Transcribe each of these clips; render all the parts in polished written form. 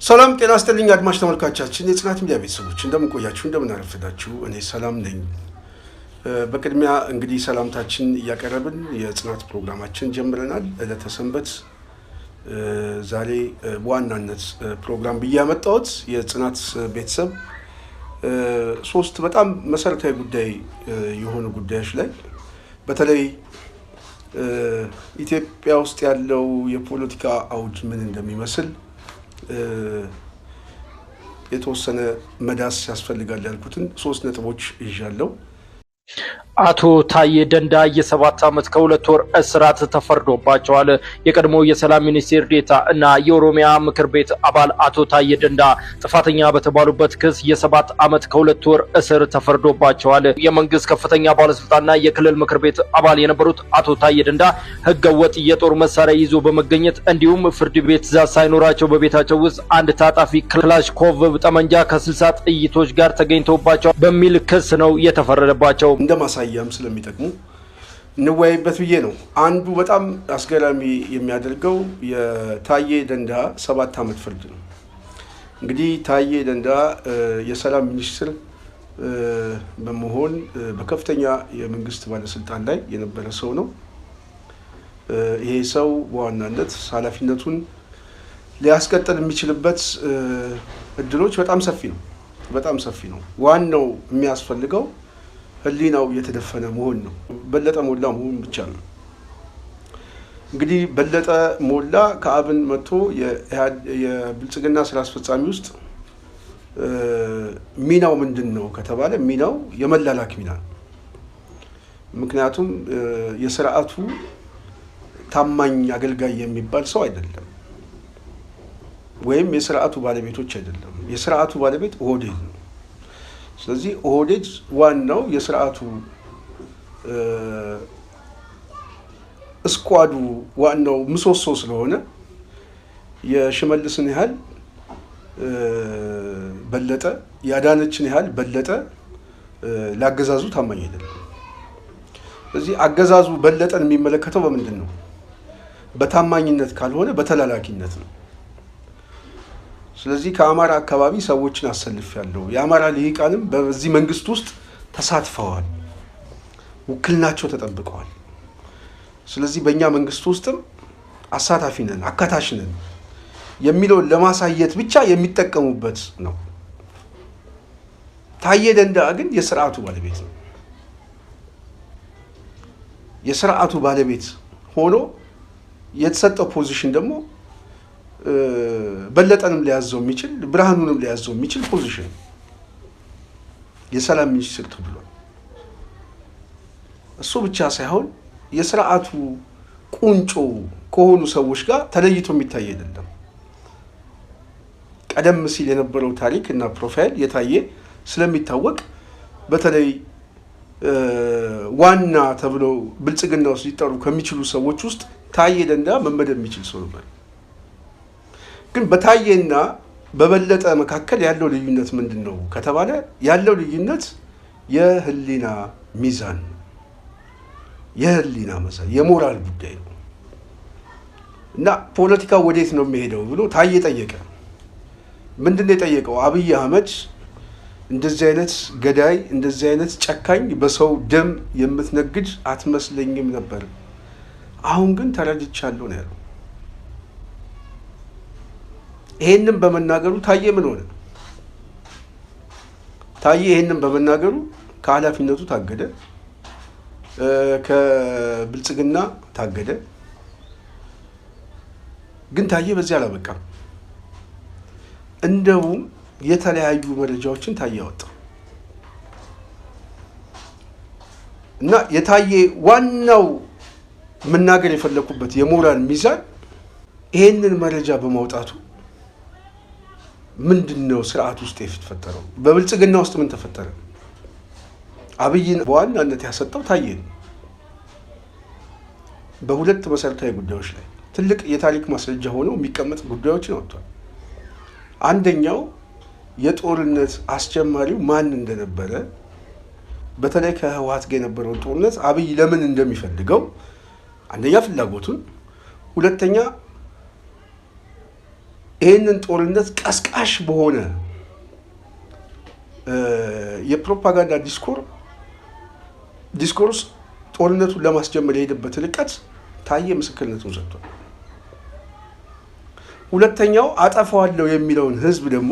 ሰላም ጤና ይስጥልኝ አድማጭ ተመልካቾቻችን የጽናት ሚዲያ ቤተሰቦች እንደምን ቆያችሁ እንደምን አረፈዳችሁ እኔ ሰላም ነኝ በቅድሚያ እንግዲህ ሰላምታችን ያቀረብን የጽናት ፕሮግራማችን ጀምረናል ለተሰንበት ዛሬ በዋናነት ፕሮግራም በያመጣውት የጽናት ቤተሰብ ሶስት በጣም መሰረታዊ ጉዳይ የሆኑ ጉዳዮች ላይ በተለይ ኢትዮጵያ ውስጥ ያለው የፖለቲካ አውድ ምን እንደሚመስል የተወሰነ መዳስ ያስፈልጋል ያልኩትን ሶስት ነጥቦች ይዣለሁ አቶ ታዬ ደንዳ የ7 ዓመት ከ2 ወር እስራት ተፈርዶባቸዋል። የቀድሞ የሰላም ሚኒስቴር ዴታ እና የኦሮሚያ ምክር ቤት አባል አቶ ታዬ ደንዳ ጥፋተኛ በተባሉበት ክስ የ7 ዓመት ከ2 ወር እስር ተፈርዶባቸዋል። የመንግስት ከፍተኛ ባለስልጣንና የክልል ምክር ቤት አባል የነበሩት አቶ ታዬ ደንዳ ህገወጥ የጦር መሳሪያ ይዞ በመገኘት እንዲሁም ፍርድ ቤት ትዕዛዝ ሳይኖራቸው በቤታቸው ውስጥ አንድ ታጣፊ ክላሽንኮቭ ጠመንጃ ከ60 ጥይቶች ጋር ተገኝተውባቸዋል በሚል ክስ ነው የተፈረደባቸው። እንደማሳያም ስለሚጠቅሙ እንወያይበት ብዬ ነው። አንዱ በጣም አስገራሚ የሚያደርገው የታዬ ደንዳ 7 ዓመት ፍርድ ነው። እንግዲህ ታዬ ደንዳ የሰላም ሚኒስትር በመሆን በከፍተኛ የመንግስት ባለስልጣን ላይ የነበረ ሰው ነው። ይሄ ሰው በዋናነት ኃላፊነቱን ሊያስቀጥል የሚችልበት እድሎች በጣም ሰፊ ነው። ዋናው የሚያስፈልገው ህሊናው የተደፈነ መሆን ነው። በለጠ ሞላ መሆን ብቻ ነው። እንግዲህ በለጠ ሞላ ከአብን መጥቶ የብልጽግና ስራ አስፈጻሚ ውስጥ ሚናው ምንድነው ከተባለ ሚናው የመላላክ ሚና ነው። ምክንያቱም የሥርዓቱ ታማኝ አገልጋይ የሚባል ሰው አይደለም፣ ወይም የሥርዓቱ ባለቤቶች አይደለም። የሥርዓቱ ባለቤት ኦህዴድ ነው። ስለዚህ ኦህዴድ ዋናው የሥርዓቱ ስኳዱ ዋናው ምሰሶ ስለሆነ የሽመልስን ያህል በለጠ ያዳነችን ያህል በለጠ ላገዛዙ ታማኝ አይደለም። ስለዚህ አገዛዙ በለጠን የሚመለከተው በምንድን ነው? በታማኝነት ካልሆነ በተላላኪነት ነው። ስለዚህ ከአማራ አካባቢ ሰዎችን አሰልፌያለሁ። የአማራ ልሂቃንም በዚህ መንግስት ውስጥ ተሳትፈዋል፣ ውክልናቸው ተጠብቀዋል። ስለዚህ በእኛ መንግስት ውስጥም አሳታፊ ነን፣ አካታች ነን የሚለውን ለማሳየት ብቻ የሚጠቀሙበት ነው። ታዬ ደንዳ ግን የሥርዓቱ ባለቤት ነው። የሥርዓቱ ባለቤት ሆኖ የተሰጠው ፖዚሽን ደግሞ በለጠንም ሊያዘው የሚችል ብርሃኑንም ሊያዘው የሚችል ፖዚሽን የሰላም ሚኒስትር ተብሏል። እሱ ብቻ ሳይሆን የሥርዓቱ ቁንጮ ከሆኑ ሰዎች ጋር ተለይቶ የሚታይ አይደለም። ቀደም ሲል የነበረው ታሪክ እና ፕሮፋይል የታየ ስለሚታወቅ በተለይ ዋና ተብሎ ብልጽግና ውስጥ ሊጠሩ ከሚችሉ ሰዎች ውስጥ ታዬ ደንዳ መመደብ የሚችል ሰው ነበር። ግን በታዬና በበለጠ መካከል ያለው ልዩነት ምንድን ነው ከተባለ ያለው ልዩነት የህሊና ሚዛን፣ የህሊና መሰረት፣ የሞራል ጉዳይ ነው። እና ፖለቲካ ወዴት ነው የሚሄደው ብሎ ታዬ ጠየቀ። ምንድን ነው የጠየቀው? አብይ አህመድ እንደዚህ አይነት ገዳይ፣ እንደዚህ አይነት ጨካኝ፣ በሰው ደም የምትነግድ አትመስለኝም ነበር፣ አሁን ግን ተረድቻለሁ ነው ያለው። ይሄንን በመናገሩ ታዬ ምን ሆነ? ታዬ ይሄንን በመናገሩ ከኃላፊነቱ ታገደ፣ ከብልጽግና ታገደ። ግን ታዬ በዚህ አላበቃም። እንደውም የተለያዩ መረጃዎችን ታዬ አወጣ እና የታዬ ዋናው መናገር የፈለኩበት የሞራል ሚዛን ይሄንን መረጃ በማውጣቱ ምንድነው ስርዓት ውስጥ የተፈጠረው? በብልጽግና ውስጥ ምን ተፈጠረ? አብይን በዋናነት ያሰጠው ታዬ ነው። በሁለት መሰረታዊ ጉዳዮች ላይ ትልቅ የታሪክ ማስረጃ ሆነው የሚቀመጥ ጉዳዮችን አወጥቷል። አንደኛው የጦርነት አስጀማሪው ማን እንደነበረ፣ በተለይ ከህወሓት ጋር የነበረውን ጦርነት አብይ ለምን እንደሚፈልገው አንደኛ ፍላጎቱን፣ ሁለተኛ ይህንን ጦርነት ቀስቃሽ በሆነ የፕሮፓጋንዳ ዲስኮርስ ጦርነቱን ለማስጀመር የሄደበት ርቀት ታዬ ምስክርነቱን ሰጥቷል። ሁለተኛው አጠፋዋለሁ የሚለውን ህዝብ ደግሞ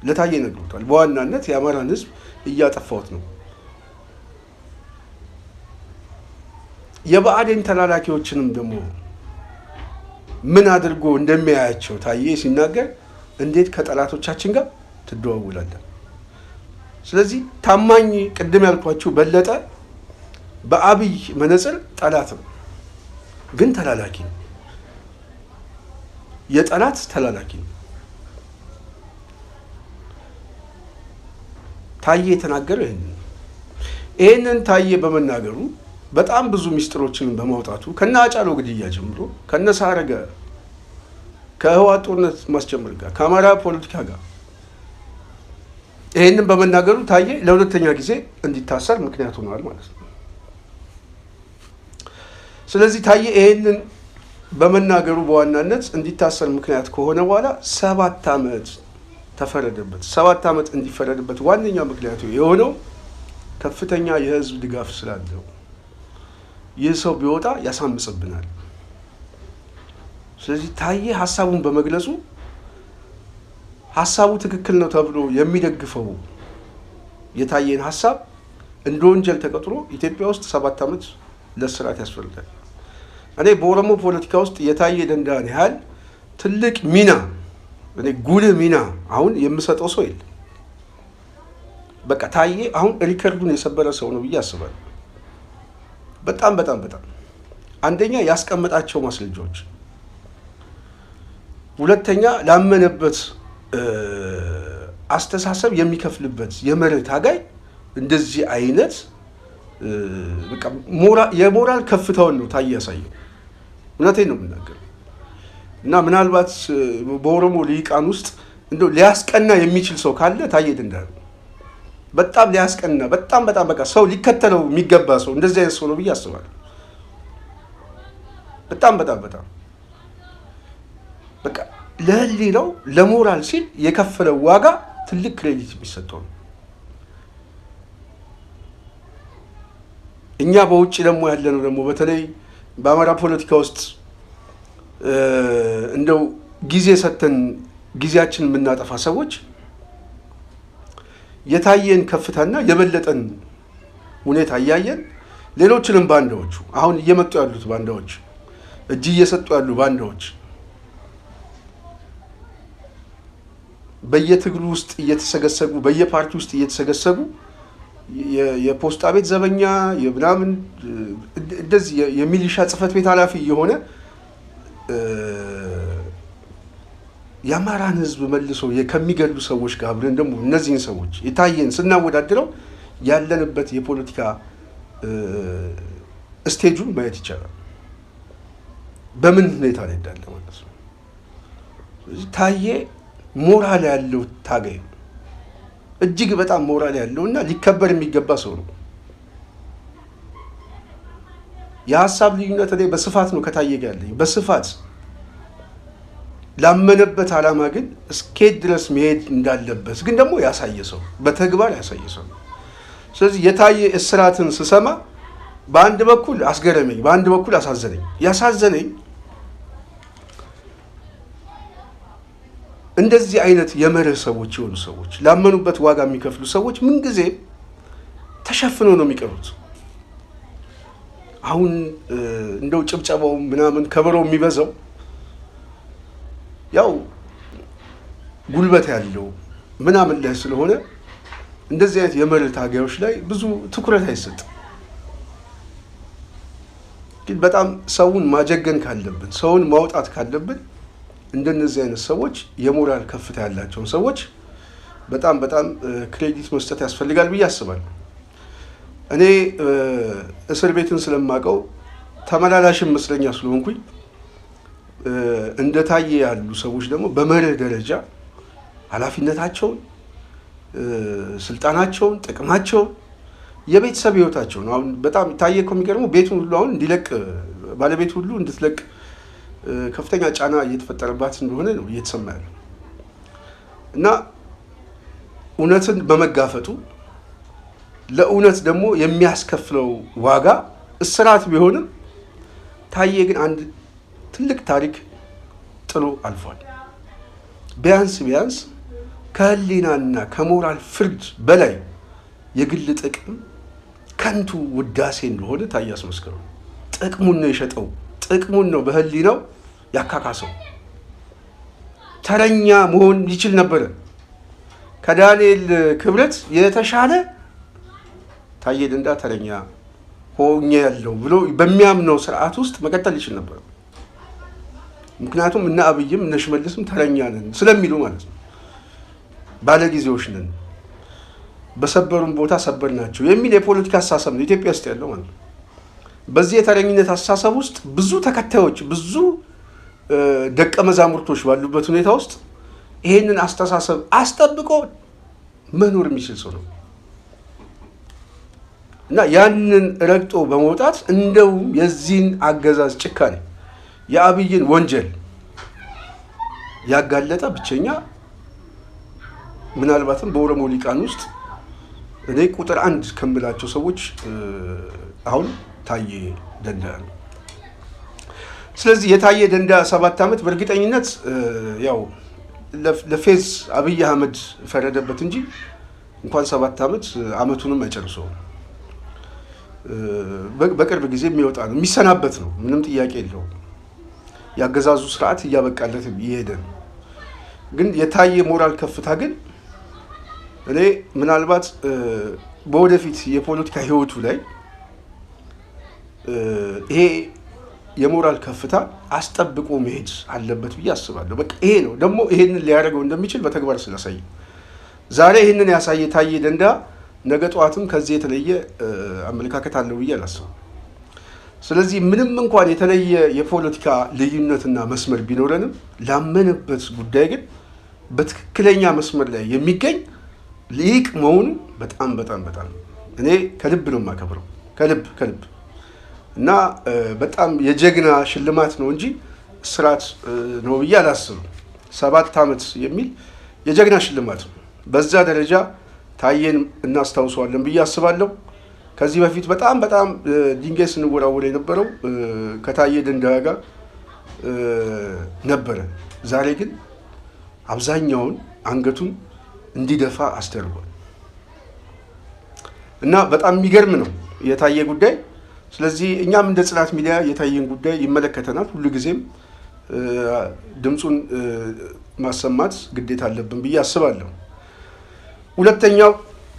ለታዬ ነግሮታል። በዋናነት የአማራን ህዝብ እያጠፋሁት ነው። የብአዴን ተላላኪዎችንም ደግሞ ምን አድርጎ እንደሚያያቸው ታዬ ሲናገር እንዴት ከጠላቶቻችን ጋር ትደዋውላለን? ስለዚህ ታማኝ ቅድም ያልኳችሁ በለጠ በአብይ መነጽር ጠላት ነው፣ ግን ተላላኪ ነው። የጠላት ተላላኪ ነው። ታዬ የተናገረው ይህንን ታዬ በመናገሩ በጣም ብዙ ሚስጥሮችን በማውጣቱ ከነ አጫሎ ግድያ ጀምሮ ከነ ሳረገ ከህወሓት ጦርነት ማስጀመር ጋር ከአማራ ፖለቲካ ጋር ይህንን በመናገሩ ታዬ ለሁለተኛ ጊዜ እንዲታሰር ምክንያት ሆኗል ማለት ነው። ስለዚህ ታዬ ይህንን በመናገሩ በዋናነት እንዲታሰር ምክንያት ከሆነ በኋላ 7 ዓመት ተፈረደበት። 7 ዓመት እንዲፈረድበት ዋነኛ ምክንያቱ የሆነው ከፍተኛ የህዝብ ድጋፍ ስላለው ይህ ሰው ቢወጣ ያሳምጽብናል። ስለዚህ ታዬ ሀሳቡን በመግለጹ ሀሳቡ ትክክል ነው ተብሎ የሚደግፈው የታዬን ሀሳብ እንደ ወንጀል ተቀጥሮ ኢትዮጵያ ውስጥ 7 ዓመት ለስራት ያስፈልጋል። እኔ በኦሮሞ ፖለቲካ ውስጥ የታዬ ደንዳን ያህል ትልቅ ሚና እኔ ጉልህ ሚና አሁን የምሰጠው ሰው የለም። በቃ ታዬ አሁን ሪከርዱን የሰበረ ሰው ነው ብዬ አስባለሁ። በጣም አንደኛ ያስቀመጣቸው ማስረጃዎች፣ ሁለተኛ ላመነበት አስተሳሰብ የሚከፍልበት የመርህ ታጋይ እንደዚህ አይነት በቃ የሞራል ከፍታውን ነው ታዬ ያሳየው። እውነቴን ነው የምናገረው። እና ምናልባት በኦሮሞ ልሂቃን ውስጥ እንደው ሊያስቀና የሚችል ሰው ካለ ታዬ ደንዳ ነው። በጣም ሊያስቀና በጣም በቃ ሰው ሊከተለው የሚገባ ሰው እንደዚህ አይነት ሰው ነው ብዬ አስባለሁ። በጣም በቃ ለህሊናው ለሞራል ሲል የከፈለው ዋጋ ትልቅ ክሬዲት የሚሰጠው ነው። እኛ በውጭ ደግሞ ያለነው ደግሞ በተለይ በአማራ ፖለቲካ ውስጥ እንደው ጊዜ ሰተን ጊዜያችንን የምናጠፋ ሰዎች የታየን ከፍታና የበለጠን ሁኔታ እያየን ሌሎችንም ባንዳዎቹ አሁን እየመጡ ያሉት ባንዳዎች እጅ እየሰጡ ያሉ ባንዳዎች በየትግሉ ውስጥ እየተሰገሰጉ በየፓርቲ ውስጥ እየተሰገሰጉ የፖስታ ቤት ዘበኛ የምናምን እንደዚህ የሚሊሻ ጽህፈት ቤት ኃላፊ የሆነ የአማራን ህዝብ መልሶ ከሚገሉ ሰዎች ጋር አብረን ደግሞ እነዚህን ሰዎች የታየን ስናወዳድረው ያለንበት የፖለቲካ ስቴጁን ማየት ይቻላል። በምን ሁኔታ ላይ እንዳለ ማለት ነው። ታዬ ሞራል ያለው ታጋይ ነው። እጅግ በጣም ሞራል ያለው እና ሊከበር የሚገባ ሰው ነው። የሀሳብ ልዩነት ላይ በስፋት ነው ከታዬ ጋር ያለኝ በስፋት ላመነበት ዓላማ ግን እስከሄድ ድረስ መሄድ እንዳለበት ግን ደግሞ ያሳየ ሰው በተግባር ያሳየ ሰው። ስለዚህ የታዬ እስራትን ስሰማ በአንድ በኩል አስገረመኝ፣ በአንድ በኩል አሳዘነኝ። ያሳዘነኝ እንደዚህ አይነት የመርህ ሰዎች የሆኑ ሰዎች ላመኑበት ዋጋ የሚከፍሉ ሰዎች ምንጊዜ ተሸፍነው ነው የሚቀሩት። አሁን እንደው ጭብጨባው ምናምን ከበሮ የሚበዛው ያው ጉልበት ያለው ምናምን ላይ ስለሆነ እንደዚህ አይነት የመርህ ታጋዮች ላይ ብዙ ትኩረት አይሰጥም። ግን በጣም ሰውን ማጀገን ካለብን ሰውን ማውጣት ካለብን እንደነዚህ አይነት ሰዎች የሞራል ከፍታ ያላቸውን ሰዎች በጣም ክሬዲት መስጠት ያስፈልጋል ብዬ አስባለሁ። እኔ እስር ቤትን ስለማውቀው ተመላላሽም መስለኛ ስለሆንኩኝ እንደ ታዬ ያሉ ሰዎች ደግሞ በመርህ ደረጃ ኃላፊነታቸውን፣ ስልጣናቸውን፣ ጥቅማቸውን፣ የቤተሰብ ህይወታቸውን አሁን በጣም ታዬ እኮ የሚገርመው ቤቱን ሁሉ አሁን እንዲለቅ ባለቤት ሁሉ እንድትለቅ ከፍተኛ ጫና እየተፈጠረባት እንደሆነ ነው እየተሰማ ያለው። እና እውነትን በመጋፈጡ ለእውነት ደግሞ የሚያስከፍለው ዋጋ እስራት ቢሆንም ታዬ ግን አንድ ትልቅ ታሪክ ጥሎ አልፏል። ቢያንስ ከህሊናና ከሞራል ፍርድ በላይ የግል ጥቅም ከንቱ ውዳሴ እንደሆነ ታዬ አስመስክሯል። ጥቅሙን ነው የሸጠው፣ ጥቅሙን ነው በህሊናው ያካካሰው። ተረኛ መሆን ይችል ነበረ። ከዳንኤል ክብረት የተሻለ ታዬ ደንዳ ተረኛ ሆኜ ያለው ብሎ በሚያምነው ስርዓት ውስጥ መቀጠል ይችል ነበር። ምክንያቱም እነ አብይም እነ ሽመልስም ተረኛ ነን ስለሚሉ ማለት ነው። ባለጊዜዎች ነን፣ በሰበሩን ቦታ ሰበር ናቸው የሚል የፖለቲካ አስተሳሰብ ነው ኢትዮጵያ ውስጥ ያለው ማለት ነው። በዚህ የተረኝነት አስተሳሰብ ውስጥ ብዙ ተከታዮች፣ ብዙ ደቀ መዛሙርቶች ባሉበት ሁኔታ ውስጥ ይሄንን አስተሳሰብ አስጠብቆ መኖር የሚችል ሰው ነው እና ያንን ረግጦ በመውጣት እንደውም የዚህን አገዛዝ ጭካኔ የአብይን ወንጀል ያጋለጠ ብቸኛ ምናልባትም በኦሮሞ ሊቃን ውስጥ እኔ ቁጥር 1 ከምላቸው ሰዎች አሁን ታዬ ደንዳ ነው። ስለዚህ የታዬ ደንዳ 7 ዓመት በእርግጠኝነት ያው ለፌዝ አብይ አህመድ ፈረደበት እንጂ እንኳን 7 ዓመት አመቱንም አይጨርሰውም። በቅርብ ጊዜ የሚወጣ ነው፣ የሚሰናበት ነው፣ ምንም ጥያቄ የለውም። ያገዛዙ ስርዓት እያበቃለት እየሄደ ነው። ግን የታዬ ሞራል ከፍታ ግን እኔ ምናልባት በወደፊት የፖለቲካ ህይወቱ ላይ ይሄ የሞራል ከፍታ አስጠብቆ መሄድ አለበት ብዬ አስባለሁ። በቃ ይሄ ነው ደግሞ ይሄንን ሊያደርገው እንደሚችል በተግባር ስላሳየ ዛሬ ይሄንን ያሳየ ታዬ ደንዳ ነገ ጠዋትም ከዚህ የተለየ አመለካከት አለው ብዬ አላስብም። ስለዚህ ምንም እንኳን የተለየ የፖለቲካ ልዩነትና መስመር ቢኖረንም ላመነበት ጉዳይ ግን በትክክለኛ መስመር ላይ የሚገኝ ሊቅ መሆኑ በጣም እኔ ከልብ ነው የማከብረው፣ ከልብ እና በጣም የጀግና ሽልማት ነው እንጂ እስራት ነው ብዬ አላስብም። 7 ዓመት የሚል የጀግና ሽልማት ነው። በዛ ደረጃ ታዬን እናስታውሰዋለን ብዬ አስባለሁ። ከዚህ በፊት በጣም ድንጋይ ስንወራወር የነበረው ከታዬ ደንዳ ጋር ነበረ። ዛሬ ግን አብዛኛውን አንገቱን እንዲደፋ አስደርጓል እና በጣም የሚገርም ነው የታዬ ጉዳይ። ስለዚህ እኛም እንደ ጽናት ሚዲያ የታዬን ጉዳይ ይመለከተናል። ሁሉ ጊዜም ድምፁን ማሰማት ግዴታ አለብን ብዬ አስባለሁ። ሁለተኛው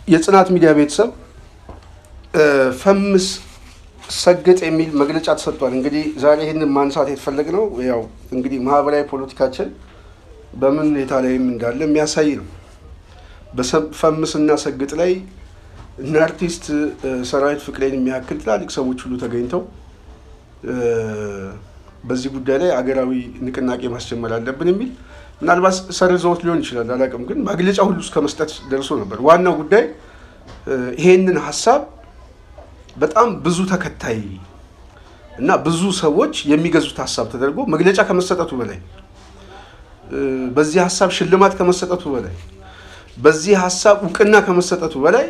የጽናት ሚዲያ ቤተሰብ ፈምስ ሰግጥ የሚል መግለጫ ተሰጥቷል። እንግዲህ ዛሬ ይህንን ማንሳት የተፈለግነው ያው እንግዲህ ማህበራዊ ፖለቲካችን በምን ሁኔታ ላይም እንዳለ የሚያሳይ ነው። በፈምስና ሰግጥ ላይ እነ አርቲስት ሰራዊት ፍቅሬን የሚያክል ትላልቅ ሰዎች ሁሉ ተገኝተው በዚህ ጉዳይ ላይ አገራዊ ንቅናቄ ማስጀመር አለብን የሚል ምናልባት ሰርዘውት ሊሆን ይችላል አላውቅም፣ ግን መግለጫ ሁሉ እስከ መስጠት ደርሶ ነበር። ዋናው ጉዳይ ይሄንን ሀሳብ በጣም ብዙ ተከታይ እና ብዙ ሰዎች የሚገዙት ሀሳብ ተደርጎ መግለጫ ከመሰጠቱ በላይ በዚህ ሀሳብ ሽልማት ከመሰጠቱ በላይ በዚህ ሀሳብ እውቅና ከመሰጠቱ በላይ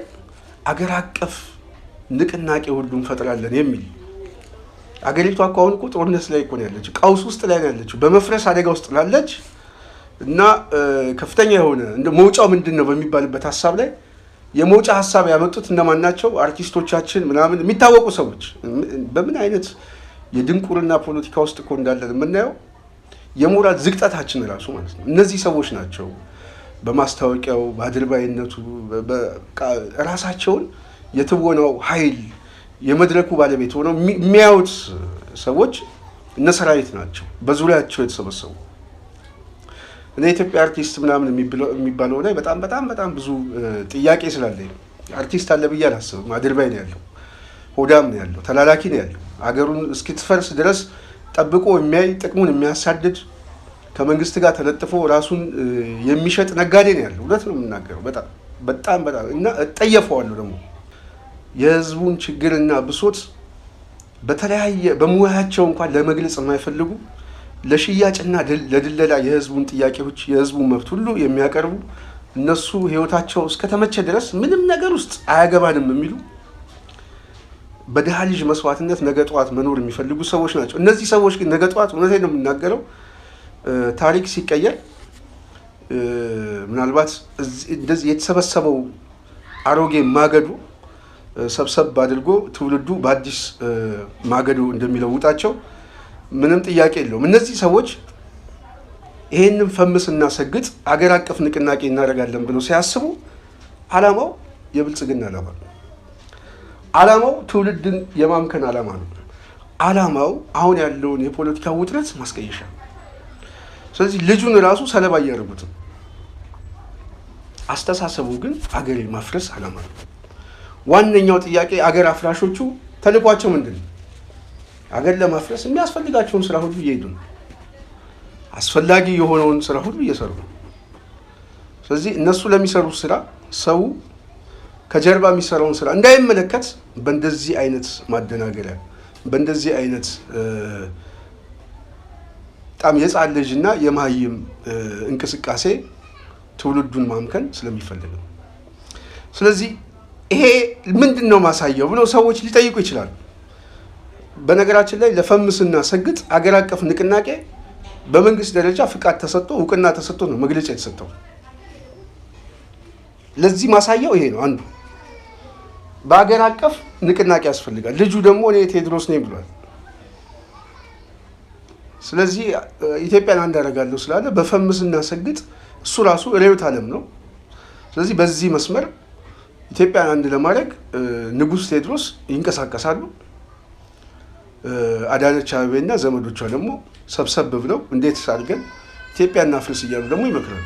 አገር አቀፍ ንቅናቄ ሁሉ እንፈጥራለን የሚል አገሪቷ አሁን እኮ ጦርነት ላይ እኮ ነው ያለችው፣ ቀውስ ውስጥ ላይ ነው ያለችው፣ በመፍረስ አደጋ ውስጥ ላለች እና ከፍተኛ የሆነ እንደ መውጫው ምንድን ነው በሚባልበት ሀሳብ ላይ የመውጫ ሀሳብ ያመጡት እነማን ናቸው? አርቲስቶቻችን ምናምን የሚታወቁ ሰዎች። በምን አይነት የድንቁርና ፖለቲካ ውስጥ እኮ እንዳለን የምናየው የሞራል ዝቅጠታችን ራሱ ማለት ነው። እነዚህ ሰዎች ናቸው በማስታወቂያው በአድርባይነቱ ራሳቸውን የትወናው ኃይል የመድረኩ ባለቤት ሆነው የሚያዩት ሰዎች እነ ሰራዊት ናቸው በዙሪያቸው የተሰበሰቡ። እኔ ኢትዮጵያ አርቲስት ምናምን የሚባለው ላይ በጣም ብዙ ጥያቄ ስላለኝ አርቲስት አለ ብዬ አላስብም። አድርባይ ነው ያለው፣ ሆዳም ነው ያለው፣ ተላላኪ ነው ያለው። አገሩን እስኪትፈርስ ድረስ ጠብቆ የሚያይ ጥቅሙን የሚያሳድድ ከመንግስት ጋር ተለጥፎ ራሱን የሚሸጥ ነጋዴ ነው ያለው። እውነት ነው የምናገረው። በጣም እና እጠየፈዋለሁ ደግሞ የህዝቡን ችግርና ብሶት በተለያየ በሙያቸው እንኳን ለመግለጽ የማይፈልጉ ለሽያጭና ለድለላ የህዝቡን ጥያቄዎች የህዝቡን መብት ሁሉ የሚያቀርቡ እነሱ ህይወታቸው እስከተመቸ ድረስ ምንም ነገር ውስጥ አያገባንም የሚሉ በድሃ ልጅ መስዋዕትነት ነገ ጠዋት መኖር የሚፈልጉ ሰዎች ናቸው። እነዚህ ሰዎች ግን ነገ ጠዋት እውነቴን ነው የምናገረው ታሪክ ሲቀየር ምናልባት እንደዚህ የተሰበሰበው አሮጌ ማገዶ ሰብሰብ አድርጎ ትውልዱ በአዲስ ማገዶ እንደሚለውጣቸው ምንም ጥያቄ የለውም። እነዚህ ሰዎች ይሄንን ፈምስና ሰግጥ አገር አቀፍ ንቅናቄ እናደርጋለን ብለው ሲያስቡ ዓላማው የብልጽግና ዓላማ ነው። ዓላማው ትውልድን የማምከን ዓላማ ነው። ዓላማው አሁን ያለውን የፖለቲካ ውጥረት ማስቀየሻ። ስለዚህ ልጁን ራሱ ሰለባ እያደረጉት፣ አስተሳሰቡ ግን አገር የማፍረስ ዓላማ ነው። ዋነኛው ጥያቄ አገር አፍራሾቹ ተልኳቸው ምንድን ነው? አገር ለማፍረስ የሚያስፈልጋቸውን ስራ ሁሉ እየሄዱ ነው። አስፈላጊ የሆነውን ስራ ሁሉ እየሰሩ ነው። ስለዚህ እነሱ ለሚሰሩት ስራ ሰው ከጀርባ የሚሰራውን ስራ እንዳይመለከት በእንደዚህ አይነት ማደናገሪያ በእንደዚህ አይነት በጣም የጻን ልጅና የማይም እንቅስቃሴ ትውልዱን ማምከን ስለሚፈልግ ነው። ስለዚህ ይሄ ምንድን ነው ማሳየው ብለው ሰዎች ሊጠይቁ ይችላሉ። በነገራችን ላይ ለፈምስና ሰግጥ አገር አቀፍ ንቅናቄ በመንግስት ደረጃ ፍቃድ ተሰጥቶ እውቅና ተሰጥቶ ነው መግለጫ የተሰጠው። ለዚህ ማሳያው ይሄ ነው። አንዱ በአገር አቀፍ ንቅናቄ ያስፈልጋል። ልጁ ደግሞ እኔ ቴዎድሮስ ነኝ ብሏል። ስለዚህ ኢትዮጵያን አንድ አደርጋለሁ ስላለ በፈምስና ሰግጥ እሱ ራሱ ርዕዮተ ዓለም ነው። ስለዚህ በዚህ መስመር ኢትዮጵያን አንድ ለማድረግ ንጉስ ቴዎድሮስ ይንቀሳቀሳሉ። አዳነች አቤቤና ዘመዶቿ ደግሞ ሰብሰብ ብለው እንዴት አድርገን ኢትዮጵያን እናፍርስ እያሉ ደግሞ ይመክራሉ።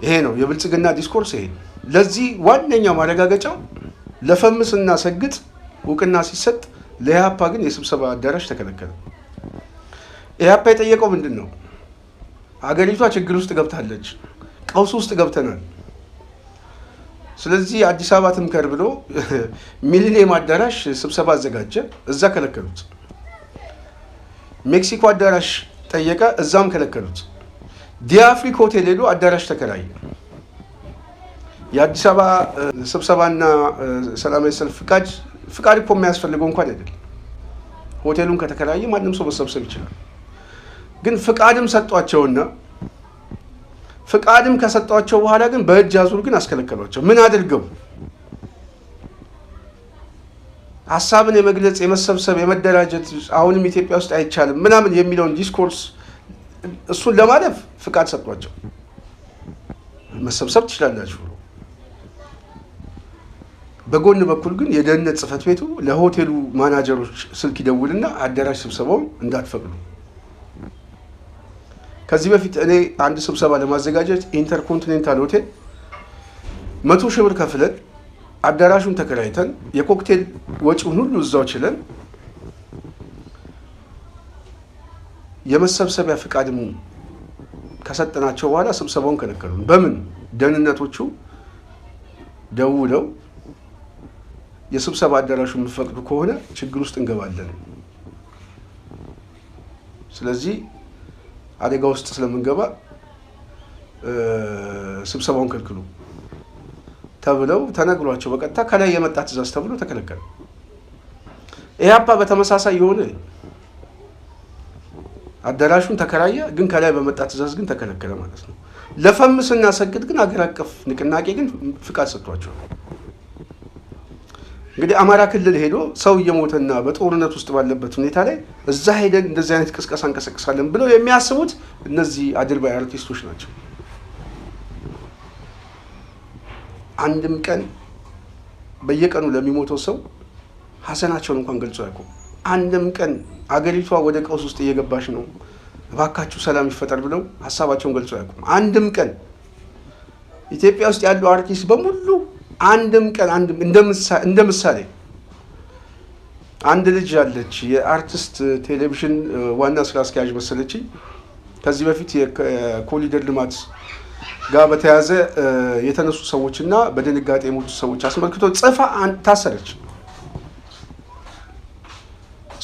ይሄ ነው የብልጽግና ዲስኮርስ። ይሄ ለዚህ ዋነኛው ማረጋገጫው ለፈምስና ሰግጥ እውቅና ሲሰጥ ለኢህአፓ ግን የስብሰባ አዳራሽ ተከለከለ። ኢህአፓ የጠየቀው ምንድን ነው? አገሪቷ ችግር ውስጥ ገብታለች፣ ቀውስ ውስጥ ገብተናል። ስለዚህ አዲስ አበባ ትምከር ብሎ ሚሊኒየም አዳራሽ ስብሰባ አዘጋጀ። እዛ ከለከሉት። ሜክሲኮ አዳራሽ ጠየቀ፣ እዛም ከለከሉት። ዲአፍሪክ ሆቴል ሄዶ አዳራሽ ተከራየ። የአዲስ አበባ ስብሰባና ሰላማዊ ሰልፍ ፍቃድ እኮ የሚያስፈልገው እንኳን አይደለም። ሆቴሉን ከተከራየ ማንም ሰው መሰብሰብ ይችላል። ግን ፍቃድም ሰጧቸውና ፍቃድም ከሰጧቸው በኋላ ግን በእጅ አዙር ግን አስከለከሏቸው። ምን አድርገው? ሀሳብን የመግለጽ የመሰብሰብ የመደራጀት አሁንም ኢትዮጵያ ውስጥ አይቻልም ምናምን የሚለውን ዲስኮርስ እሱን ለማለፍ ፍቃድ ሰጧቸው። መሰብሰብ ትችላላችሁ። በጎን በኩል ግን የደህንነት ጽሕፈት ቤቱ ለሆቴሉ ማናጀሮች ስልክ ይደውልና አዳራሽ ስብሰባውን እንዳትፈቅዱ። ከዚህ በፊት እኔ አንድ ስብሰባ ለማዘጋጀት ኢንተርኮንቲኔንታል ሆቴል 100 ሺህ ብር ከፍለን አዳራሹን ተከራይተን የኮክቴል ወጪውን ሁሉ እዛው ችለን የመሰብሰቢያ ፍቃድም ከሰጠናቸው በኋላ ስብሰባውን ከለከሉን። በምን? ደህንነቶቹ ደውለው የስብሰባ አዳራሹ የምትፈቅዱ ከሆነ ችግር ውስጥ እንገባለን፣ ስለዚህ አደጋ ውስጥ ስለምንገባ ስብሰባውን ከልክሉ ተብለው ተነግሯቸው በቀጥታ ከላይ የመጣ ትእዛዝ ተብሎ ተከለከለ። ኢህአፓ በተመሳሳይ የሆነ አዳራሹን ተከራየ፣ ግን ከላይ በመጣ ትእዛዝ ግን ተከለከለ ማለት ነው። ለፈምስና ሰግጥ ግን አገር አቀፍ ንቅናቄ ግን ፍቃድ ሰጥቷቸዋል። እንግዲህ አማራ ክልል ሄዶ ሰው እየሞተና በጦርነት ውስጥ ባለበት ሁኔታ ላይ እዛ ሄደን እንደዚህ አይነት ቅስቀሳ እንቀሰቅሳለን ብለው የሚያስቡት እነዚህ አድርባይ አርቲስቶች ናቸው። አንድም ቀን በየቀኑ ለሚሞተው ሰው ሀዘናቸውን እንኳን ገልጾ አያውቁም። አንድም ቀን አገሪቷ ወደ ቀውስ ውስጥ እየገባች ነው፣ እባካችሁ ሰላም ይፈጠር ብለው ሀሳባቸውን ገልጾ አያውቁም። አንድም ቀን ኢትዮጵያ ውስጥ ያሉ አርቲስት በሙሉ አንድም ቀን እንደ ምሳሌ አንድ ልጅ አለች፣ የአርቲስት ቴሌቪዥን ዋና ስራ አስኪያጅ መሰለችኝ። ከዚህ በፊት የኮሊደር ልማት ጋር በተያያዘ የተነሱ ሰዎችና በድንጋጤ የሞቱ ሰዎች አስመልክቶ ጽፋ ታሰረች።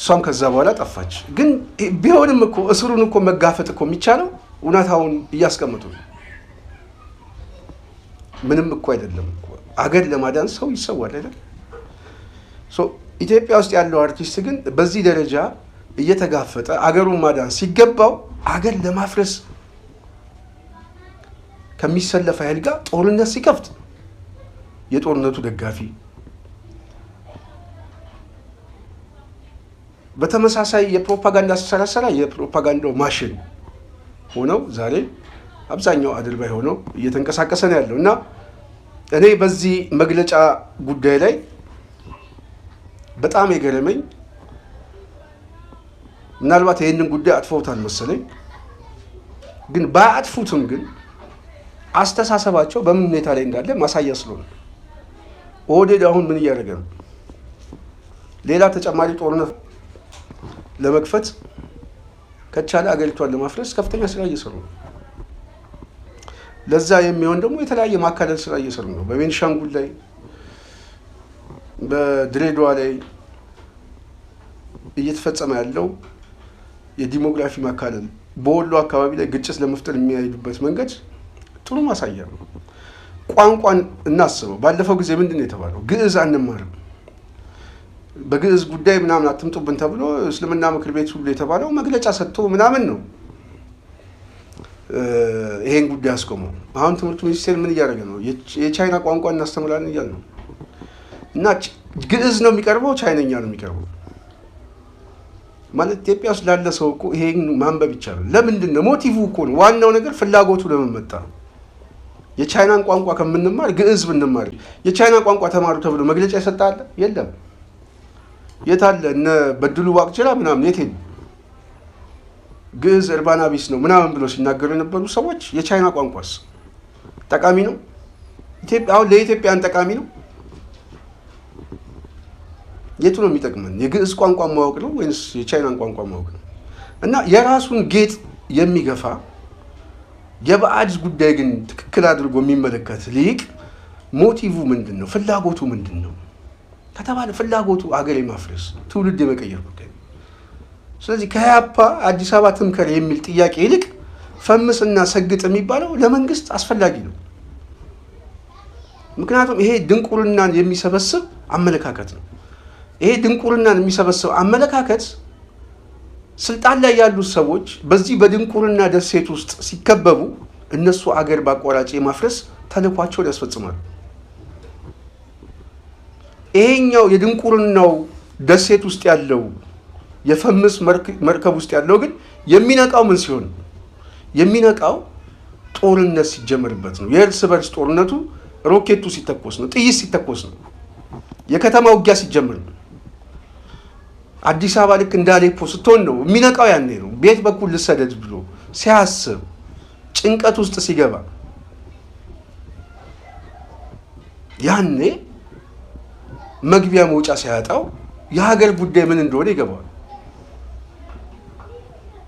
እሷም ከዛ በኋላ ጠፋች። ግን ቢሆንም እኮ እስሩን እኮ መጋፈጥ እኮ የሚቻለው እውነታውን እያስቀመጡ ነው። ምንም እኮ አይደለም እኮ አገር ለማዳን ሰው ይሰዋል አይደል? ኢትዮጵያ ውስጥ ያለው አርቲስት ግን በዚህ ደረጃ እየተጋፈጠ አገሩን ማዳን ሲገባው አገር ለማፍረስ ከሚሰለፍ ኃይል ጋር ጦርነት ሲከፍት የጦርነቱ ደጋፊ፣ በተመሳሳይ የፕሮፓጋንዳ ሲሰራሰራ የፕሮፓጋንዳው ማሽን ሆነው ዛሬ አብዛኛው አድርባይ ሆነው እየተንቀሳቀሰ ነው ያለው እና እኔ በዚህ መግለጫ ጉዳይ ላይ በጣም የገረመኝ ምናልባት ይህንን ጉዳይ አጥፈውታል መሰለኝ፣ ግን ባያጥፉትም ግን አስተሳሰባቸው በምን ሁኔታ ላይ እንዳለ ማሳያ ስለሆነ ኦህዴድ አሁን ምን እያደረገ ነው? ሌላ ተጨማሪ ጦርነት ለመክፈት ከቻለ አገሪቷን ለማፍረስ ከፍተኛ ስራ እየሰሩ ነው። ለዛ የሚሆን ደግሞ የተለያየ ማካለል ስራ እየሰሩ ነው። በቤኒሻንጉል ላይ፣ በድሬዳዋ ላይ እየተፈጸመ ያለው የዲሞግራፊ ማካለል፣ በወሎ አካባቢ ላይ ግጭት ለመፍጠር የሚያሄዱበት መንገድ ጥሩ ማሳያ ነው። ቋንቋን እናስበው። ባለፈው ጊዜ ምንድን ነው የተባለው? ግዕዝ አንማርም፣ በግዕዝ ጉዳይ ምናምን አትምጡብን ተብሎ እስልምና ምክር ቤት ሁሉ የተባለው መግለጫ ሰጥቶ ምናምን ነው ይሄን ጉዳይ አስቆመው። አሁን ትምህርት ሚኒስቴር ምን እያደረገ ነው? የቻይና ቋንቋ እናስተምራለን እያለ ነው። እና ግዕዝ ነው የሚቀርበው፣ ቻይነኛ ነው የሚቀርበው ማለት ኢትዮጵያ ውስጥ ላለ ሰው እኮ ይሄን ማንበብ ይቻላል። ለምንድን ነው? ሞቲቭ እኮ ነው ዋናው ነገር፣ ፍላጎቱ ለምን መጣ? የቻይናን ቋንቋ ከምንማር ግዕዝ ብንማር። የቻይና ቋንቋ ተማሩ ተብሎ መግለጫ ይሰጣል? የለም። የት አለ? እነ በድሉ ዋቅጅራ ምናምን የት ሄዱ? ግዕዝ እርባና ቢስ ነው ምናምን ብሎ ሲናገሩ የነበሩ ሰዎች የቻይና ቋንቋስ ጠቃሚ ነው? አሁን ለኢትዮጵያን ጠቃሚ ነው? የቱ ነው የሚጠቅመን? የግዕዝ ቋንቋ ማወቅ ነው ወይስ የቻይናን ቋንቋ ማወቅ ነው? እና የራሱን ጌጥ የሚገፋ የባዕድ ጉዳይ ግን ትክክል አድርጎ የሚመለከት ሊቅ ሞቲቭ ምንድን ነው? ፍላጎቱ ምንድን ነው ከተባለ ፍላጎቱ አገር የማፍረስ ትውልድ የመቀየር ጉዳይ ነው። ስለዚህ ከኢህአፓ አዲስ አበባ ትምከር የሚል ጥያቄ ይልቅ ፈምስና ሰግጥ የሚባለው ለመንግስት አስፈላጊ ነው። ምክንያቱም ይሄ ድንቁርናን የሚሰበስብ አመለካከት ነው። ይሄ ድንቁርናን የሚሰበስብ አመለካከት ስልጣን ላይ ያሉት ሰዎች በዚህ በድንቁርና ደሴት ውስጥ ሲከበቡ እነሱ አገር ባቋራጭ የማፍረስ ተልዕኳቸውን ያስፈጽማሉ። ይሄኛው የድንቁርናው ደሴት ውስጥ ያለው የፈምስ መርከብ ውስጥ ያለው ግን የሚነቃው ምን ሲሆን? የሚነቃው ጦርነት ሲጀመርበት ነው። የእርስ በርስ ጦርነቱ ሮኬቱ ሲተኮስ ነው፣ ጥይት ሲተኮስ ነው፣ የከተማ ውጊያ ሲጀምር ነው። አዲስ አበባ ልክ እንደ አሌፖ ስትሆን ነው የሚነቃው። ያኔ ነው ቤት በኩል ልሰደድ ብሎ ሲያስብ ጭንቀት ውስጥ ሲገባ ያኔ መግቢያ መውጫ ሲያጣው የሀገር ጉዳይ ምን እንደሆነ ይገባዋል።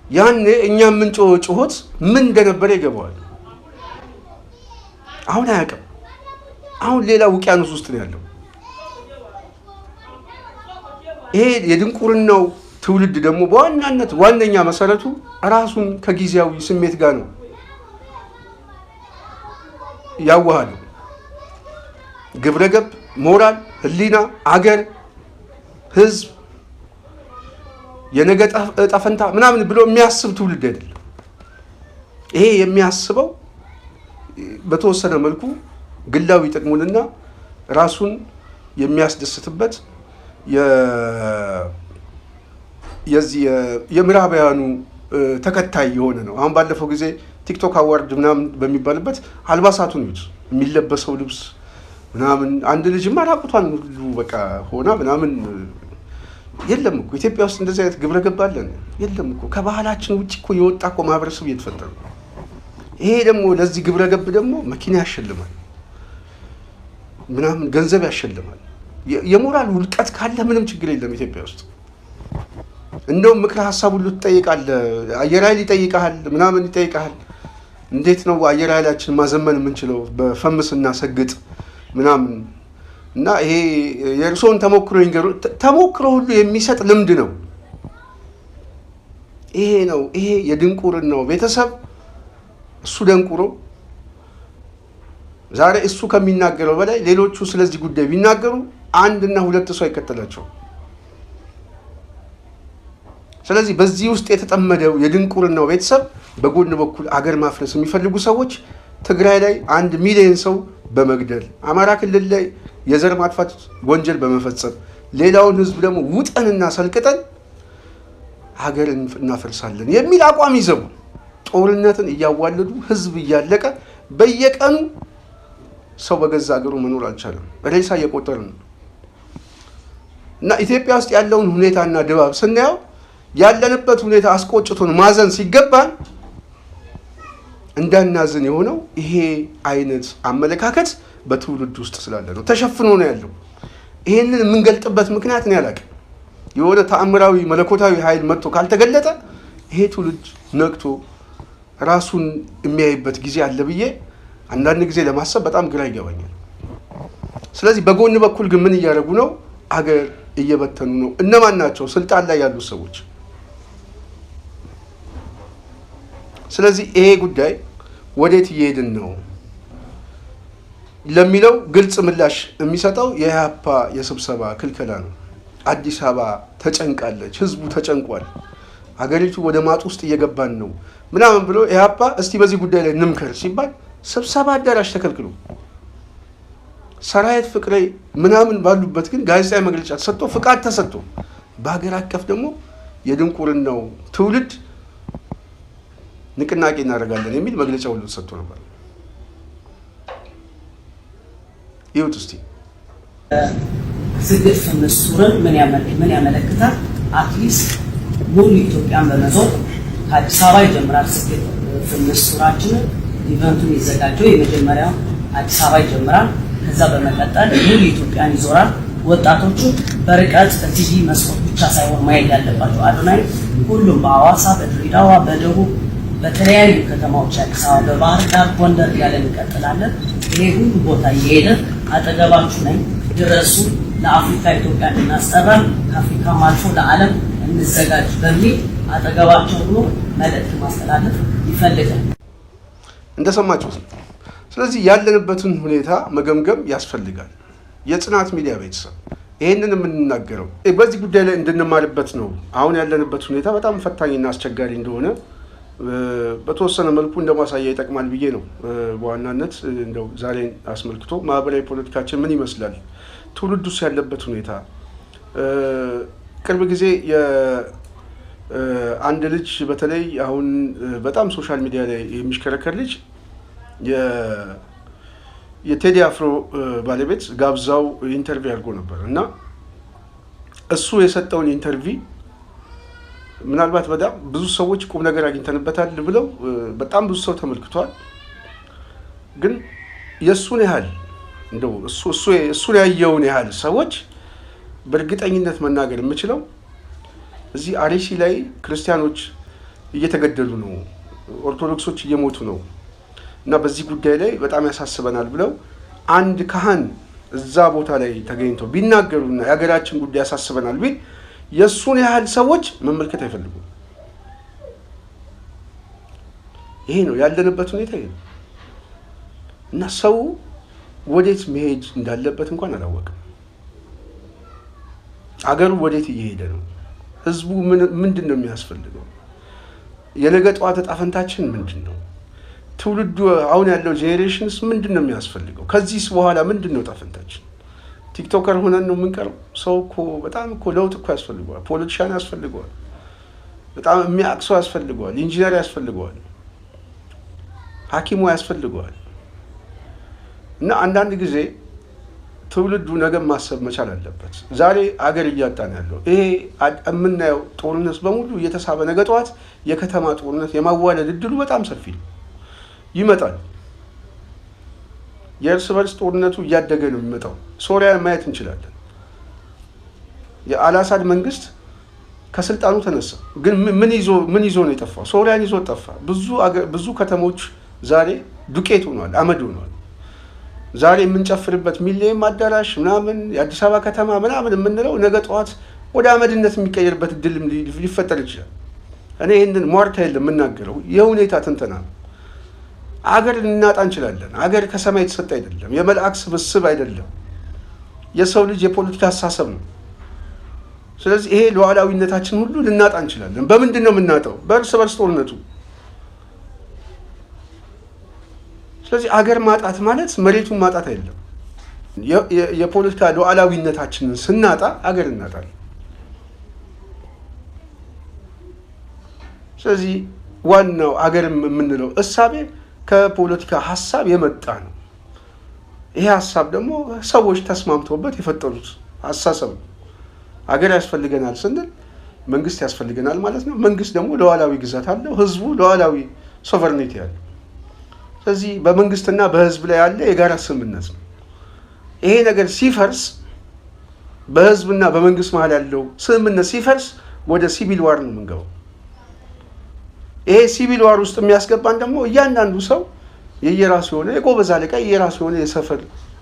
ያኔ እኛ የምንጮኸው ጩኸት ምን እንደነበረ ይገባዋል። አሁን አያውቅም። አሁን ሌላ ውቅያኖስ ውስጥ ነው ያለው። ይሄ የድንቁርናው ትውልድ ደግሞ በዋናነት ዋነኛ መሰረቱ ራሱን ከጊዜያዊ ስሜት ጋር ነው ያዋሃደው። ግብረገብ፣ ሞራል፣ ህሊና፣ አገር፣ ህዝብ፣ የነገ ዕጣ ፈንታ ምናምን ብሎ የሚያስብ ትውልድ አይደለም። ይሄ የሚያስበው በተወሰነ መልኩ ግላዊ ጥቅሙንና ራሱን የሚያስደስትበት የምዕራባውያኑ ተከታይ የሆነ ነው። አሁን ባለፈው ጊዜ ቲክቶክ አዋርድ ምናምን በሚባልበት አልባሳቱን ይዩት፣ የሚለበሰው ልብስ ምናምን። አንድ ልጅማ ራቁቷን ሁሉ በቃ ሆና ምናምን። የለም እኮ ኢትዮጵያ ውስጥ እንደዚህ አይነት ግብረ ገብ አለን? የለም እኮ። ከባህላችን ውጭ እኮ የወጣ እኮ ማህበረሰብ እየተፈጠረ ነው። ይሄ ደግሞ ለዚህ ግብረ ገብ ደግሞ መኪና ያሸልማል ምናምን፣ ገንዘብ ያሸልማል። የሞራል ውድቀት ካለ ምንም ችግር የለም ኢትዮጵያ ውስጥ። እንደውም ምክረ ሀሳብ ሁሉ ትጠይቃለህ። አየር ኃይል ይጠይቃል ምናምን ይጠይቃል። እንዴት ነው አየር ኃይላችን ማዘመን የምንችለው በፈምስና ሰግጥ ምናምን። እና ይሄ የእርስዎን ተሞክሮ ይንገሩ። ተሞክሮ ሁሉ የሚሰጥ ልምድ ነው ይሄ ነው። ይሄ የድንቁርናው ቤተሰብ እሱ ደንቁሮ ዛሬ እሱ ከሚናገረው በላይ ሌሎቹ ስለዚህ ጉዳይ ቢናገሩ አንድና ሁለት ሰው አይከተላቸው። ስለዚህ በዚህ ውስጥ የተጠመደው የድንቁርናው ቤተሰብ በጎን በኩል አገር ማፍረስ የሚፈልጉ ሰዎች ትግራይ ላይ 1 ሚሊዮን ሰው በመግደል አማራ ክልል ላይ የዘር ማጥፋት ወንጀል በመፈጸም ሌላውን ህዝብ ደግሞ ውጠንና ሰልቅጠን ሀገር እናፈርሳለን የሚል አቋም ይዘው ጦርነትን እያዋለዱ ህዝብ እያለቀ በየቀኑ ሰው በገዛ ሀገሩ መኖር አልቻለም። ሬሳ እየቆጠርን ነው። እና ኢትዮጵያ ውስጥ ያለውን ሁኔታና ድባብ ስናየው ያለንበት ሁኔታ አስቆጭቶን ማዘን ሲገባን እንዳናዝን የሆነው ይሄ አይነት አመለካከት በትውልድ ውስጥ ስላለ ነው። ተሸፍኖ ነው ያለው። ይሄንን የምንገልጥበት ምክንያት ነው ያላቀ የሆነ ተአምራዊ መለኮታዊ ኃይል መጥቶ ካልተገለጠ ይሄ ትውልድ ነቅቶ ራሱን የሚያይበት ጊዜ አለ ብዬ አንዳንድ ጊዜ ለማሰብ በጣም ግራ ይገባኛል። ስለዚህ በጎን በኩል ግን ምን እያደረጉ ነው? አገር እየበተኑ ነው። እነማን ናቸው? ስልጣን ላይ ያሉት ሰዎች። ስለዚህ ይሄ ጉዳይ ወዴት እየሄድን ነው ለሚለው ግልጽ ምላሽ የሚሰጠው የኢህአፓ የስብሰባ ክልከላ ነው። አዲስ አበባ ተጨንቃለች፣ ህዝቡ ተጨንቋል፣ ሀገሪቱ ወደ ማጥ ውስጥ እየገባን ነው ምናምን ብሎ ኢህአፓ እስቲ በዚህ ጉዳይ ላይ እንምከር ሲባል ስብሰባ አዳራሽ ተከልክሎ ሰራዊት ፍቅሬ ምናምን ባሉበት ግን ጋዜጣዊ መግለጫ ተሰጥቶ ፍቃድ ተሰጥቶ በሀገር አቀፍ ደግሞ የድንቁርናው ትውልድ ንቅናቄ እናደርጋለን የሚል መግለጫ ሁሉ ተሰጥቶ ነበር። ይሁት እስቲ ስግጥ ፍምሱርን ምን ያመለክታል? አትሊስት ሙሉ ኢትዮጵያን በመዞር ከአዲስ አበባ ይጀምራል። ስግጥ ፍምሱራችን ኢቨንቱ የሚዘጋጀው የመጀመሪያው አዲስ አበባ ይጀምራል። ከዛ በመቀጠል ሙሉ ኢትዮጵያን ይዞራል። ወጣቶቹ በርቀት በቲቪ መስኮት ብቻ ሳይሆን ማየት ያለባቸው አዶናይ ሁሉም በአዋሳ፣ በድሬዳዋ፣ በደቡብ በተለያዩ ከተማዎች አዲስ አበባ፣ በባህር ዳር፣ ጎንደር እያለን እንቀጥላለን። ይሄ ሁሉ ቦታ እየሄደ አጠገባችሁ ነኝ ድረሱ፣ ለአፍሪካ ኢትዮጵያ እናስጠራ፣ ከአፍሪካም አልፎ ለዓለም እንዘጋጅ በሚል አጠገባቸው ብሎ መልእክት ማስተላለፍ ይፈልጋል። እንደሰማችሁት። ስለዚህ ያለንበትን ሁኔታ መገምገም ያስፈልጋል። የጽናት ሚዲያ ቤተሰብ ይሄንን የምንናገረው በዚህ ጉዳይ ላይ እንድንማርበት ነው። አሁን ያለንበት ሁኔታ በጣም ፈታኝና አስቸጋሪ እንደሆነ በተወሰነ መልኩ እንደማሳያ ይጠቅማል ብዬ ነው። በዋናነት እንደው ዛሬን አስመልክቶ ማህበራዊ ፖለቲካችን ምን ይመስላል፣ ትውልድ ውስጥ ያለበት ሁኔታ። ቅርብ ጊዜ አንድ ልጅ በተለይ አሁን በጣም ሶሻል ሚዲያ ላይ የሚሽከረከር ልጅ የቴዲ አፍሮ ባለቤት ጋብዛው ኢንተርቪው አድርጎ ነበር እና እሱ የሰጠውን ኢንተርቪው ምናልባት በጣም ብዙ ሰዎች ቁም ነገር አግኝተንበታል ብለው በጣም ብዙ ሰው ተመልክቷል። ግን የእሱን ያህል እንደው እሱን ያየውን ያህል ሰዎች በእርግጠኝነት መናገር የምችለው እዚህ አርሲ ላይ ክርስቲያኖች እየተገደሉ ነው፣ ኦርቶዶክሶች እየሞቱ ነው እና በዚህ ጉዳይ ላይ በጣም ያሳስበናል ብለው አንድ ካህን እዛ ቦታ ላይ ተገኝተው ቢናገሩና የሀገራችን ጉዳይ ያሳስበናል ቢል የእሱን ያህል ሰዎች መመልከት አይፈልጉም። ይሄ ነው ያለንበት ሁኔታ ይሄ ነው እና ሰው ወዴት መሄድ እንዳለበት እንኳን አላወቅም። አገሩ ወዴት እየሄደ ነው? ህዝቡ ምንድን ነው የሚያስፈልገው? የነገ ጠዋት ዕጣ ፈንታችን ምንድን ነው? ትውልዱ አሁን ያለው ጄኔሬሽንስ ምንድን ነው የሚያስፈልገው? ከዚህስ በኋላ ምንድን ነው ዕጣ ፈንታችን? ቲክቶከር ሆነን ነው የምንቀረው? ሰው እኮ በጣም እኮ ለውጥ እኮ ያስፈልገዋል። ፖለቲሻን ያስፈልገዋል። በጣም የሚያውቅ ሰው ያስፈልገዋል። ኢንጂነር ያስፈልገዋል። ሐኪሙ ያስፈልገዋል። እና አንዳንድ ጊዜ ትውልዱ ነገ ማሰብ መቻል አለበት። ዛሬ አገር እያጣን ያለው ይሄ የምናየው ጦርነት በሙሉ እየተሳበ ነገ ጠዋት የከተማ ጦርነት የማዋለድ እድሉ በጣም ሰፊ ነው። ይመጣል። የእርስ በርስ ጦርነቱ እያደገ ነው የሚመጣው። ሶሪያን ማየት እንችላለን። የአልአሳድ መንግስት ከስልጣኑ ተነሳ፣ ግን ምን ይዞ ነው የጠፋው? ሶሪያን ይዞ ጠፋ። ብዙ ከተሞች ዛሬ ዱቄት ሆኗል፣ አመድ ሆኗል። ዛሬ የምንጨፍርበት ሚሊኒየም አዳራሽ ምናምን የአዲስ አበባ ከተማ ምናምን የምንለው ነገ ጠዋት ወደ አመድነት የሚቀየርበት እድል ሊፈጠር ይችላል። እኔ ይህንን ሟርት አይደለም የምናገረው፣ የሁኔታ ትንተና ነው። አገር ልናጣ እንችላለን። አገር ከሰማይ የተሰጠ አይደለም፣ የመልአክ ስብስብ አይደለም፣ የሰው ልጅ የፖለቲካ አስተሳሰብ ነው። ስለዚህ ይሄ ሉዓላዊነታችን ሁሉ ልናጣ እንችላለን። በምንድን ነው የምናጣው? በእርስ በርስ ጦርነቱ። ስለዚህ አገር ማጣት ማለት መሬቱን ማጣት አይደለም። የፖለቲካ ሉዓላዊነታችንን ስናጣ አገር እናጣለን። ስለዚህ ዋናው አገር የምንለው እሳቤ ከፖለቲካ ሀሳብ የመጣ ነው። ይሄ ሀሳብ ደግሞ ሰዎች ተስማምተውበት የፈጠሩት አስተሳሰብ ነው። አገር ያስፈልገናል ስንል መንግስት ያስፈልገናል ማለት ነው። መንግስት ደግሞ ሉዓላዊ ግዛት አለው፣ ህዝቡ ሉዓላዊ ሶቨርኒቲ አለው። ስለዚህ በመንግስትና በህዝብ ላይ ያለ የጋራ ስምምነት ነው። ይሄ ነገር ሲፈርስ፣ በህዝብና በመንግስት መሀል ያለው ስምምነት ሲፈርስ ወደ ሲቪል ዋር ነው የምንገባው። ይሄ ሲቪል ዋር ውስጥ የሚያስገባን ደግሞ እያንዳንዱ ሰው የየራሱ የሆነ የጎበዝ አለቃ የየራሱ የሆነ የሰፈር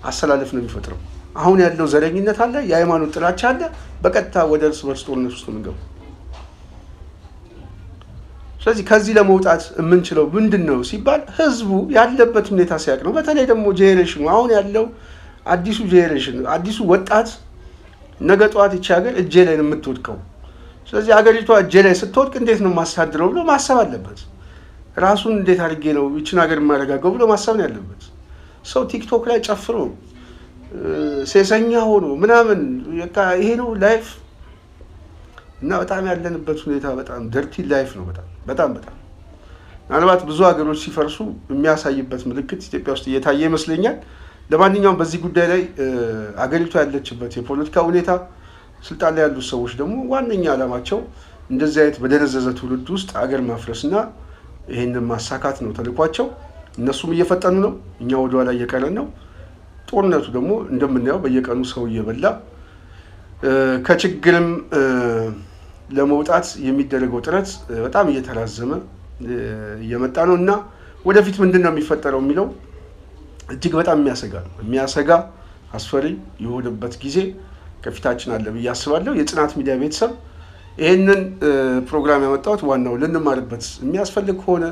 አሰላለፍ ነው የሚፈጥረው። አሁን ያለው ዘረኝነት አለ፣ የሃይማኖት ጥላቻ አለ። በቀጥታ ወደ እርስ በርስ ጦርነት ውስጥ የምንገባው። ስለዚህ ከዚህ ለመውጣት የምንችለው ምንድን ነው ሲባል ህዝቡ ያለበት ሁኔታ ሲያውቅ ነው። በተለይ ደግሞ ጄኔሬሽኑ አሁን ያለው አዲሱ ጄኔሬሽን አዲሱ ወጣት ነገ ጠዋት ይቺ ሀገር እጄ ላይ ነው የምትወድቀው። ስለዚህ ሀገሪቷ እጄ ላይ ስትወድቅ እንዴት ነው የማስተዳድረው ብሎ ማሰብ አለበት። ራሱን እንዴት አድርጌ ነው ይችን ሀገር የማረጋገው ብሎ ማሰብ ነው ያለበት። ሰው ቲክቶክ ላይ ጨፍሮ ሴሰኛ ሆኖ ምናምን ይሄ ነው ላይፍ። እና በጣም ያለንበት ሁኔታ በጣም ደርቲ ላይፍ ነው። በጣም ምናልባት ብዙ ሀገሮች ሲፈርሱ የሚያሳይበት ምልክት ኢትዮጵያ ውስጥ እየታየ ይመስለኛል። ለማንኛውም በዚህ ጉዳይ ላይ አገሪቷ ያለችበት የፖለቲካ ሁኔታ፣ ስልጣን ላይ ያሉት ሰዎች ደግሞ ዋነኛ ዓላማቸው እንደዚህ አይነት በደነዘዘ ትውልድ ውስጥ አገር ማፍረስና ይሄንን ማሳካት ነው ተልኳቸው። እነሱም እየፈጠኑ ነው፣ እኛ ወደኋላ እየቀረን ነው። ጦርነቱ ደግሞ እንደምናየው በየቀኑ ሰው እየበላ ከችግርም ለመውጣት የሚደረገው ጥረት በጣም እየተራዘመ እየመጣ ነው እና ወደፊት ምንድን ነው የሚፈጠረው የሚለው እጅግ በጣም የሚያሰጋ አስፈሪ የሆነበት ጊዜ ከፊታችን አለ ብዬ አስባለሁ። የጽናት ሚዲያ ቤተሰብ ይህንን ፕሮግራም ያመጣሁት ዋናው ልንማርበት የሚያስፈልግ ከሆነ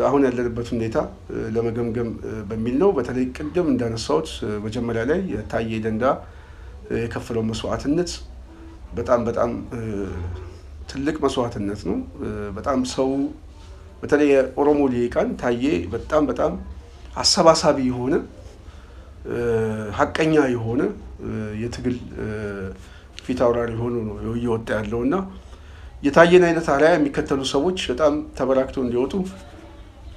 አሁን ያለንበት ሁኔታ ለመገምገም በሚል ነው። በተለይ ቅድም እንዳነሳሁት መጀመሪያ ላይ ታዬ ደንዳ የከፈለው መስዋዕትነት በጣም ትልቅ መስዋዕትነት ነው። በጣም ሰው በተለይ የኦሮሞ ሊቃን ታዬ በጣም አሰባሳቢ የሆነ ሀቀኛ የሆነ የትግል ፊት አውራሪ ሆኖ ነው እየወጣ ያለውና የታየን አይነት አርአያ የሚከተሉ ሰዎች በጣም ተበራክተው እንዲወጡ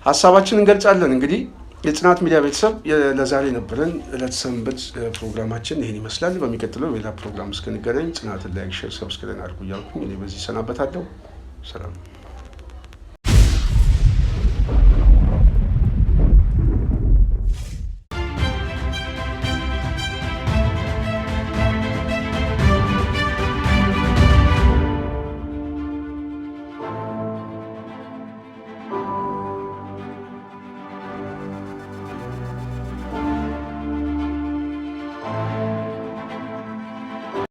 ሀሳባችንን እንገልጻለን። እንግዲህ የጽናት ሚዲያ ቤተሰብ ለዛሬ ነበረን ዕለት ሰንበት ፕሮግራማችን ይሄን ይመስላል። በሚቀጥለው ሌላ ፕሮግራም እስክንገናኝ ጽናትን ላይክ፣ ሼር፣ ሰብስክራይብ አድርጉ እያልኩኝ እኔ በዚህ ሰናበታለሁ። ሰላም።